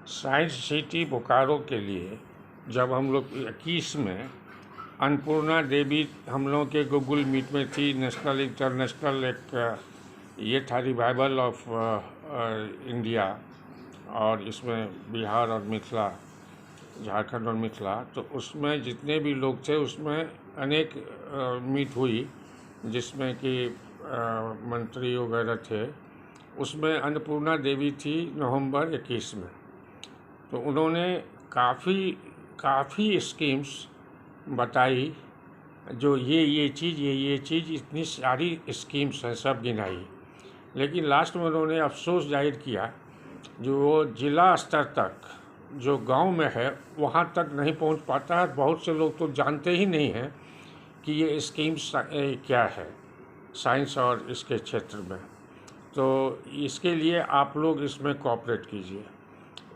Science city Bokaro के लिए जब हम लोग 21 में अन्नपूर्णा देवी हम लोगों के गूगल मीट में थी, नेशनल इंटरनेशनल एक ये था रिवाइवल ऑफ इंडिया, और इसमें बिहार और मिथिला, झारखंड और मिथिला, तो उसमें जितने भी लोग थे उसमें अनेक मीट हुई जिसमें कि मंत्री वगैरह थे। उसमें अन्नपूर्णा देवी थी नवंबर 21 में। तो उन्होंने काफ़ी स्कीम्स बताई, जो ये चीज़ इतनी सारी स्कीम्स हैं, सब गिनाई। लेकिन लास्ट में उन्होंने अफसोस जाहिर किया जो वो जिला स्तर तक जो गांव में है वहाँ तक नहीं पहुँच पाता है। बहुत से लोग तो जानते ही नहीं हैं कि ये स्कीम्स क्या है साइंस और इसके क्षेत्र में। तो इसके लिए आप लोग इसमें कोऑपरेट कीजिए।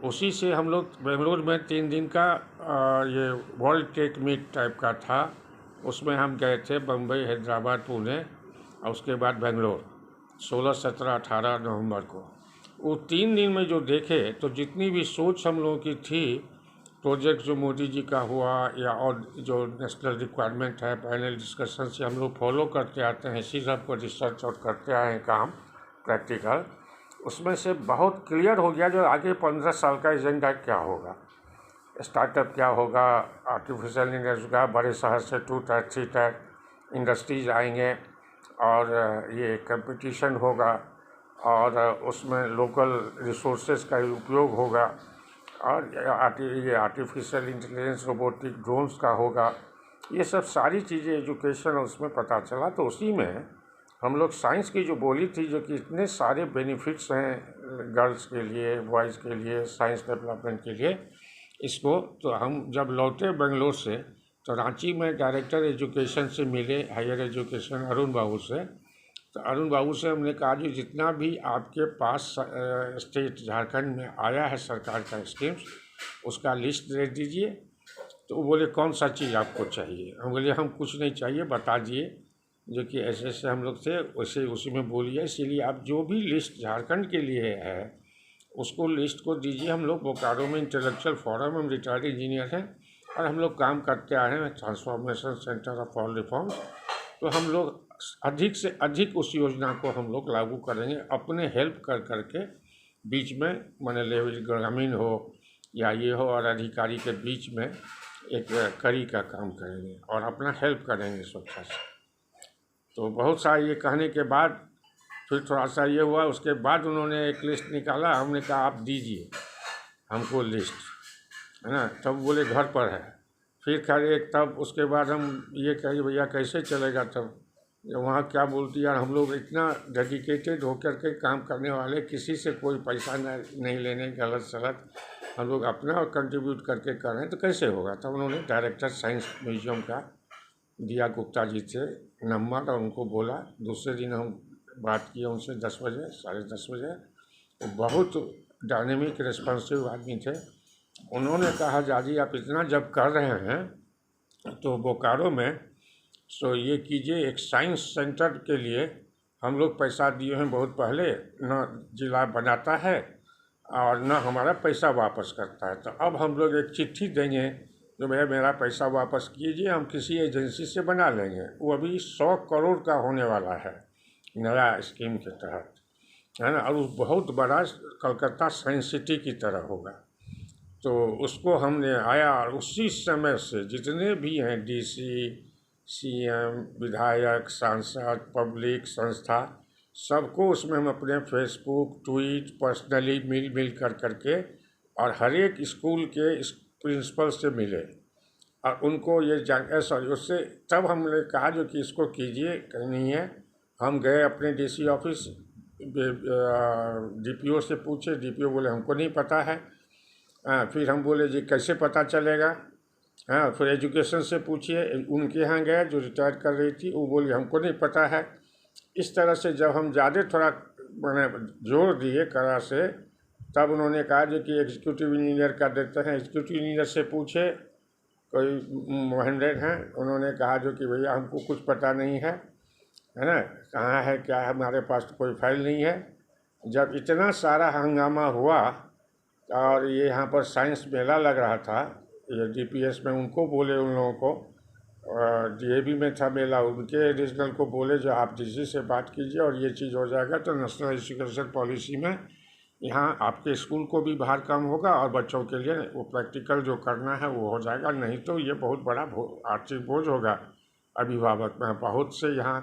उसी से हम लोग बेंगलोर में 3 दिन का ये वर्ल्ड टेक मीट टाइप का था, उसमें हम गए थे। बम्बई, हैदराबाद, पुणे और उसके बाद बेंगलोर 16, 17, 18 नवंबर को। वो 3 दिन में जो देखे तो जितनी भी सोच हम लोगों की थी, प्रोजेक्ट जो मोदी जी का हुआ या और जो नेशनल रिक्वायरमेंट है, पैनल डिस्कशन से हम लोग फॉलो करते आते हैं, इसी सब को रिसर्च और करते आए हैं काम प्रैक्टिकल। उसमें से बहुत क्लियर हो गया जो आगे 15 साल का एजेंडा क्या होगा, स्टार्टअप क्या होगा, आर्टिफिशियल इंटेलिजेंस का, बड़े शहर से 2 टायर 3 टायर इंडस्ट्रीज आएंगे और ये कंपटीशन होगा और उसमें लोकल रिसोर्सेज का उपयोग होगा और ये आर्टिफिशियल इंटेलिजेंस, रोबोटिक, ड्रोन्स का होगा। ये सब सारी चीज़ें एजुकेशन उसमें पता चला। तो उसी में हम लोग साइंस की जो बोली थी, जो कि इतने सारे बेनिफिट्स हैं गर्ल्स के लिए, बॉयज़ के लिए, साइंस डेवलपमेंट के लिए, इसको तो हम जब लौटे बेंगलोर से तो रांची में डायरेक्टर एजुकेशन से मिले, हायर एजुकेशन, अरुण बाबू से। तो अरुण बाबू से हमने कहा जी जितना भी आपके पास स्टेट झारखंड में आया है सरकार का स्कीम्स, उसका लिस्ट दे दीजिए। तो वो बोले कौन सा चीज़ आपको चाहिए। हम बोले हम कुछ नहीं चाहिए, बता दिए जो कि ऐसे ऐसे हम लोग थे वैसे उसी में बोलिए। इसीलिए आप जो भी लिस्ट झारखंड के लिए है उसको लिस्ट को दीजिए। हम लोग बोकारो में इंटेलेक्चुअल फोरम, हम रिटायर्ड इंजीनियर हैं और हम लोग काम करते आए हैं transformation centre of all reforms. तो हम लोग अधिक से अधिक उस योजना को हम लोग लागू करेंगे, अपने हेल्प कर करके बीच में, माने लेवल ग्रामीण हो या ये हो, और अधिकारी के बीच में एक कड़ी का काम करेंगे और अपना हेल्प करेंगे स्वच्छता से। तो बहुत सारा ये कहने के बाद फिर थोड़ा सा ये हुआ। उसके बाद उन्होंने एक लिस्ट निकाला, हमने कहा आप दीजिए हमको लिस्ट, है ना। तब बोले घर पर है। फिर खैर एक तब उसके बाद हम ये कहे भैया कैसे चलेगा। तब वहाँ क्या बोलती यार, हम लोग इतना डेडिकेटेड होकर के काम करने वाले, किसी से कोई पैसा नहीं लेने, गलत सलत हम लोग अपना और कंट्रीब्यूट करके कर रहे हैं, तो कैसे होगा। तब उन्होंने डायरेक्टर साइंस म्यूजियम का दिया गुप्ता जी से नंबर और उनको बोला। दूसरे दिन हम बात किए उनसे 10 बजे, 10:30 बजे। वो बहुत डायनेमिक रिस्पॉन्सिव आदमी थे। उन्होंने कहा जाजी आप इतना जब कर रहे हैं तो बोकारो में सो ये कीजिए, एक साइंस सेंटर के लिए हम लोग पैसा दिए हैं बहुत पहले, न जिला बनाता है और न हमारा पैसा वापस करता है। तो अब हम लोग एक चिट्ठी देंगे जो भैया मेरा पैसा वापस कीजिए, हम किसी एजेंसी से बना लेंगे। वो अभी 100 करोड़ का होने वाला है नया स्कीम के तहत, है ना। और वो बहुत बड़ा कलकत्ता साइंस सिटी की तरह होगा। तो उसको हमने आया और उसी समय से जितने भी हैं डीसी, सीएम, विधायक, सांसद, पब्लिक संस्था, सबको उसमें हम अपने फेसबुक, ट्वीट, पर्सनली मिल कर करके और हर एक स्कूल के प्रिंसिपल से मिले और उनको ये सॉरी उससे तब हमने कहा जो कि इसको कीजिए, नहीं है। हम गए अपने डीसी ऑफिस, डीपीओ से पूछे, डीपीओ बोले हमको नहीं पता है। फिर हम बोले जी कैसे पता चलेगा। हाँ, फिर एजुकेशन से पूछिए, उनके यहाँ गए जो रिटायर कर रही थी, वो बोली हमको नहीं पता है। इस तरह से जब हम ज़्यादा थोड़ा मैंने जोर दिए कड़ा से, तब उन्होंने कहा जो कि एग्जीक्यूटिव इंजीनियर का देते हैं, एग्जीक्यूटिव इंजीनियर से पूछे, कोई महेंद्र हैं, उन्होंने कहा जो कि भैया हमको कुछ पता नहीं है ना, कहाँ है क्या है, हमारे पास तो कोई फाइल नहीं है। जब इतना सारा हंगामा हुआ और ये यहाँ पर साइंस मेला लग रहा था, ये डीपीएस में उनको बोले, उन लोगों को, डीएवी में था मेला, उनके रीजनल को बोले जो आप डीसी से बात कीजिए और ये चीज़ हो जाएगा तो नेशनल एजुकेशन पॉलिसी में यहाँ आपके स्कूल को भी भार कम होगा और बच्चों के लिए वो प्रैक्टिकल जो करना है वो हो जाएगा, नहीं तो ये बहुत बड़ा आर्थिक बोझ होगा अभिभावक में। बहुत से यहाँ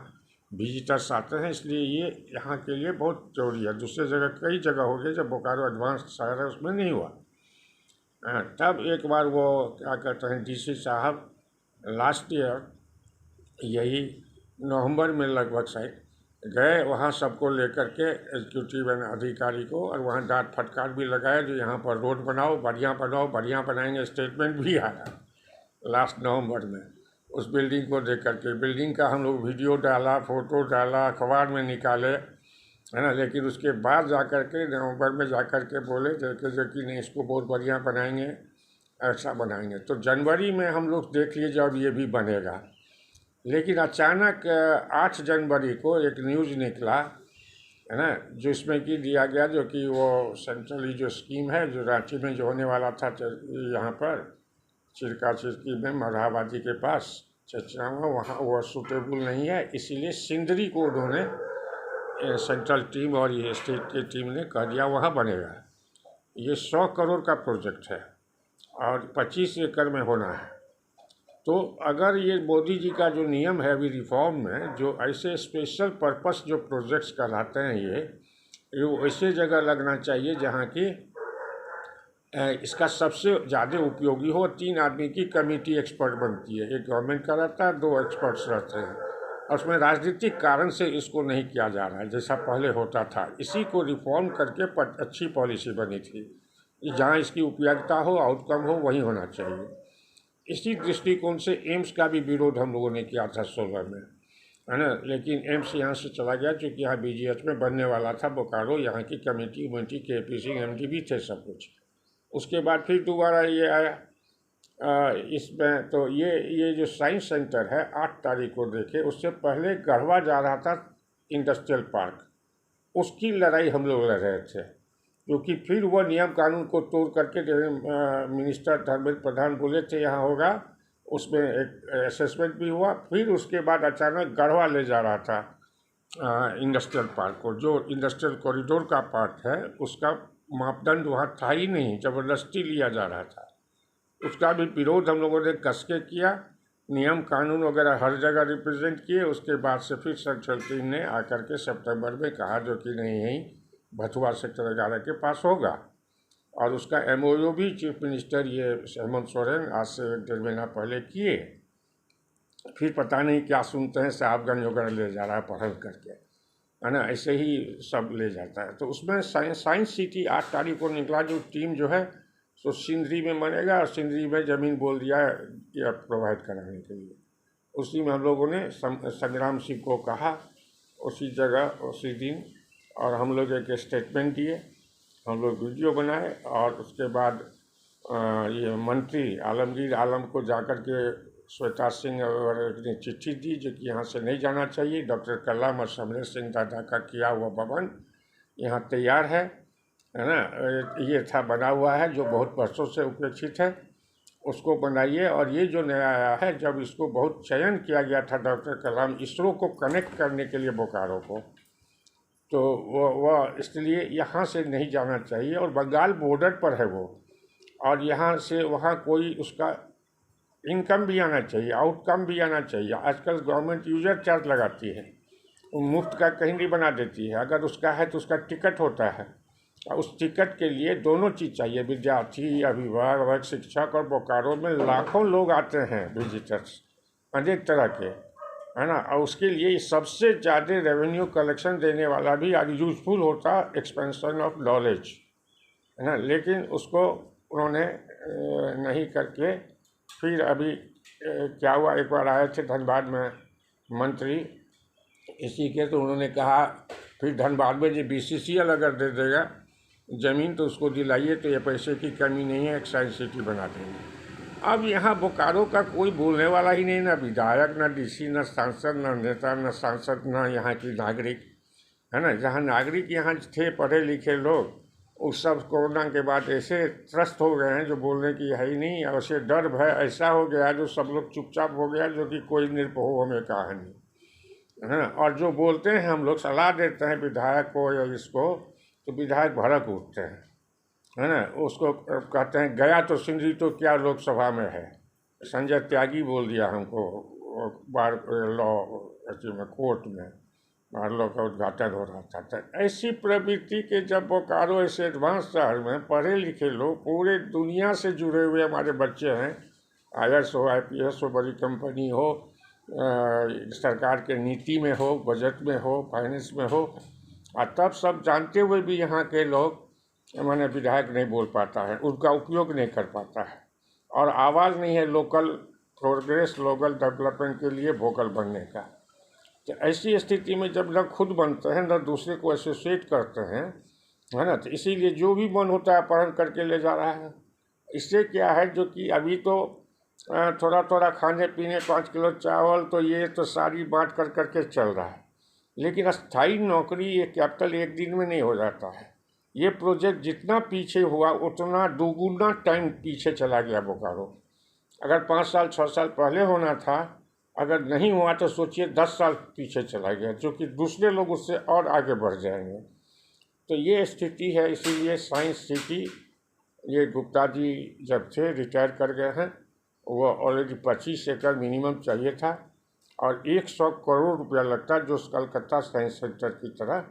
विजिटर्स आते हैं, इसलिए ये यहाँ के लिए बहुत जरूरी है। दूसरे जगह कई जगह हो गई, जब बोकारो एडवांस शहर है उसमें नहीं हुआ। तब एक बार वो क्या कहते हैं डीसी साहब लास्ट ईयर यही नवंबर में लगभग शायद गए वहाँ, सबको लेकर के एग्जीक्यूटिव अधिकारी को, और वहाँ डांट फटकार भी लगाया जो यहाँ पर रोड बनाओ, बढ़िया बनाएंगे, स्टेटमेंट भी आया लास्ट नवंबर में उस बिल्डिंग को देख करके। बिल्डिंग का हम लोग वीडियो डाला, फोटो डाला, अखबार में निकाले, है ना, लेकिन उसके बाद जा कर के नवंबर में जा कर के बोले देखे जो कि नहीं इसको बहुत बढ़िया बनाएंगे, ऐसा बनाएंगे। तो जनवरी में हम लोग देख लिए जब ये भी बनेगा, लेकिन अचानक 8 जनवरी को एक न्यूज़ निकला, है ना, जो इसमें कि दिया गया जो कि वो सेंट्रली जो स्कीम है जो रांची में जो होने वाला था, यहाँ पर चिरका चिरकी में मरहाबादी के पास चचरावा, वहाँ वो सूटेबल नहीं है, इसीलिए सिंदरी को उन्होंने सेंट्रल टीम और ये स्टेट की टीम ने कह दिया वहाँ बनेगा। ये 100 करोड़ का प्रोजेक्ट है और 25 एकड़ में होना है। तो अगर ये मोदी जी का जो नियम है अभी रिफॉर्म में, जो ऐसे स्पेशल पर्पस जो प्रोजेक्ट्स कहलाते हैं ये ऐसे जगह लगना चाहिए जहाँ की इसका सबसे ज़्यादा उपयोगी हो। 3 आदमी की कमेटी एक्सपर्ट बनती है, एक गवर्नमेंट का रहता है, 2 एक्सपर्ट्स रहते हैं, और उसमें राजनीतिक कारण से इसको नहीं किया जा रहा है जैसा पहले होता था। इसी को रिफॉर्म करके अच्छी पॉलिसी बनी थी, जहाँ इसकी उपयोगिता हो, आउटकम हो, वही होना चाहिए। इसी दृष्टिकोण से एम्स का भी विरोध हम लोगों ने किया था 16 में, है ना, लेकिन एम्स यहाँ से चला गया क्योंकि यहाँ बीजीएच में बनने वाला था बोकारो, यहाँ की कमेटी वमेटी केपीसी एमडी भी थे सब कुछ। उसके बाद फिर दोबारा ये आया इसमें। तो ये जो साइंस सेंटर है 8 तारीख को देखे, उससे पहले गढ़वा जा रहा था इंडस्ट्रियल पार्क, उसकी लड़ाई हम लोग लड़ रहे थे, क्योंकि फिर वह नियम कानून को तोड़ करके मिनिस्टर धर्मेंद्र प्रधान बोले थे यहाँ होगा, उसमें एक असेसमेंट भी हुआ। फिर उसके बाद अचानक गढ़वा ले जा रहा था इंडस्ट्रियल पार्क को, जो इंडस्ट्रियल कॉरिडोर का पार्ट है उसका मापदंड वहाँ था ही नहीं, ज़बरदस्ती लिया जा रहा था। उसका भी विरोध हम लोगों ने कस के किया, नियम कानून वगैरह हर जगह रिप्रेजेंट किए। उसके बाद से फिर सेंट्रल टीम ने आकर के सितंबर में कहा जो कि नहीं यहीं भथुआ सेक्टर 11 के पास होगा, और उसका एमओयू भी चीफ मिनिस्टर ये हेमंत सोरेन आज से 1.5 महीना पहले किए। फिर पता नहीं क्या सुनते हैं, साहबगंज वगैरह ले जा रहा है पढ़ल करके, है ना, ऐसे ही सब ले जाता है। तो उसमें साइंस सिटी 8 तारीख को निकला, जो टीम जो है सो सिंदरी में बनेगा, और सिंदरी में ज़मीन बोल दिया है कि प्रोवाइड कराने के लिए। उसी में हम लोगों ने संग्राम सिंह को कहा उसी जगह उसी दिन, और हम लोग एक स्टेटमेंट दिए, हम लोग वीडियो बनाए, और उसके बाद ये मंत्री आलमगीर आलम को जाकर के श्वेता सिंह ने चिट्ठी दी जो कि यहाँ से नहीं जाना चाहिए। डॉक्टर कलाम और समरेश सिंह दादा का किया हुआ भवन यहाँ तैयार है ना, ये था बना हुआ है जो बहुत वर्षों से उपेक्षित है, उसको बनाइए। और ये जो नया आया है, जब इसको बहुत चयन किया गया था डॉक्टर कलाम इसरो को कनेक्ट करने के लिए बोकारो को, तो वह इसलिए यहाँ से नहीं जाना चाहिए, और बंगाल बॉर्डर पर है वो, और यहाँ से वहाँ कोई उसका इनकम भी आना चाहिए, आउटकम भी आना चाहिए। आजकल गवर्नमेंट यूजर चार्ज लगाती है, वो मुफ्त का कहीं नहीं बना देती है, अगर उसका है तो उसका टिकट होता है, और उस टिकट के लिए दोनों चीज़ चाहिए, विद्यार्थी, अभिभावक, शिक्षक, और बोकारो में लाखों लोग आते हैं विजिटर्स अनेक तरह के, है ना, और उसके लिए सबसे ज़्यादा रेवेन्यू कलेक्शन देने वाला भी यूजफुल होता एक्सपेंशन ऑफ नॉलेज, है ना, लेकिन उसको उन्होंने नहीं करके फिर अभी क्या हुआ, एक बार आए थे धनबाद में मंत्री इसी के, तो उन्होंने कहा फिर धनबाद में जो BCCL अगर दे देगा ज़मीन तो उसको दिलाइए, तो ये पैसे की कमी नहीं है, एक साइंस सिटी बना देंगे। अब यहाँ बोकारो का कोई बोलने वाला ही नहीं, ना विधायक, ना DC, ना सांसद, ना नेता, ना सांसद, ना यहाँ की नागरिक, है ना। जहाँ नागरिक यहाँ थे पढ़े लिखे लोग, उस सब कोरोना के बाद ऐसे त्रस्त हो गए हैं जो बोलने की है ही नहीं, और उसे डर भय ऐसा हो गया जो सब लोग चुपचाप हो गया, जो कि कोई निर्भय हमें कहा नहीं है ना। और जो बोलते हैं हम लोग सलाह देते हैं विधायक को या इसको, तो विधायक भड़क उठते हैं, है ना। उसको कहते हैं गया तो सिंधी तो क्या लोकसभा में है। संजय त्यागी बोल दिया हमको बार लॉ में कोर्ट में, बार लॉ का उद्घाटन हो रहा था। तो ऐसी प्रवृत्ति के जब बोकारो ऐसे एडवांस शहर में पढ़े लिखे लोग पूरे दुनिया से जुड़े हुए हमारे बच्चे हैं, IAS हो IPS हो, बड़ी कंपनी हो, सरकार के नीति में हो, बजट में हो, फाइनेंस में हो, और तब सब जानते हुए भी यहाँ के लोग मैंने विधायक नहीं बोल पाता है, उनका उपयोग नहीं कर पाता है, और आवाज़ नहीं है लोकल प्रोग्रेस लोकल डेवलपमेंट के लिए वोकल बनने का। तो ऐसी स्थिति में जब न खुद बनते हैं न दूसरे को एसोसिएट करते हैं, है ना, तो इसीलिए जो भी मन होता है अपहरण करके ले जा रहा है। इससे क्या है, जो कि अभी तो थोड़ा थोड़ा खाने पीने 5 किलो चावल तो ये तो सारी बांट कर करके चल रहा है, लेकिन अस्थायी नौकरी ये कैपिटल एक दिन में नहीं हो जाता है। ये प्रोजेक्ट जितना पीछे हुआ उतना दोगुना टाइम पीछे चला गया बोकारो। अगर 5 साल 6 साल पहले होना था, अगर नहीं हुआ तो सोचिए 10 साल पीछे चला गया, जो कि दूसरे लोग उससे और आगे बढ़ जाएंगे। तो ये स्थिति है, इसीलिए साइंस सिटी ये गुप्ता जी जब थे रिटायर कर गए हैं, वो ऑलरेडी 25 एकड़ मिनिमम चाहिए था और 100 करोड़ रुपया लगता जो कलकत्ता साइंस सेंटर की तरह